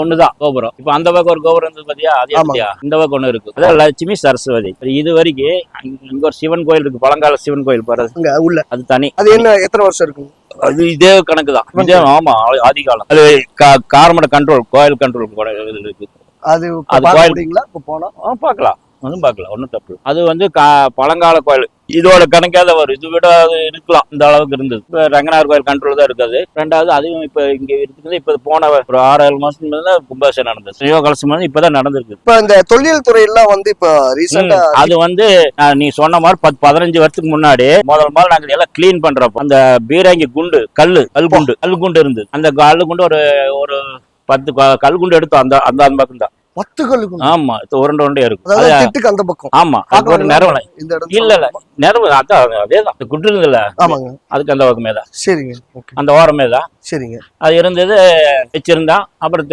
ஒண்ணுதான் கோபுரம். இப்ப அந்த பக்கம் ஒரு கோபுரம் இருந்தது பாத்தியா, அதே பாத்தியா இந்த பக்கம் ஒண்ணு இருக்கு. அதான் லட்சுமி சரஸ்வதி. இது வரைக்கும் இங்க ஒரு சிவன் கோயில் இருக்கு, பழங்கால சிவன் கோயில் பாரு உள்ள, அது தனி. அது என்ன எத்தனை வருஷம் இருக்கு? அது இதே கணக்குதான். இதே ஆமா, ஆதி காலம். அது காரமட கண்ட்ரோல், கோயில் கண்ட்ரோல் இருக்கு. அது கோயில் போனா பாக்கலாம், ஒன்னும் தப்பு. அது வந்து பழங்கால கோயில், இதோட கணக்காத வரும். இது விட அது இருக்கலாம், இந்த அளவுக்கு இருந்தது. இப்ப ரங்கநாதர் கோயில் கண்ட்ரோல் தான் இருக்காது. ரெண்டாவது அதுவும் இப்ப இங்க இருக்குது. இப்ப போன ஒரு 6-7 மாசத்துக்கு தான் கும்பாபிஷேகம் நடந்தது. சிவகலசம் இப்பதான் நடந்திருக்கு. இப்ப இந்த தொழில் துறை எல்லாம் வந்து இப்ப ரீசெண்டா அது வந்து நீ சொன்ன மாதிரி 10-15 வருஷத்துக்கு முன்னாடி முதல் நாங்க எல்லாம் கிளீன் பண்றப்ப அந்த பீரங்கி குண்டு கல் குண்டு இருந்தது. அந்த கல் குண்டு ஒரு 10 கல் குண்டு எடுத்தோம். அந்த பக்கம் தான் 10 கல் குண்டு. ஆமா, உருண்டை இருக்கும் அந்த பக்கம். ஆமா, நிறவலை இல்ல நிறவு அதேதான் குண்டு இருந்ததுல, அதுக்கு அந்த பக்கமே தான். சரிங்க, அந்த ஓரமே தான். சரிங்க, அது இருந்தது வச்சிருந்தான். அப்புறம்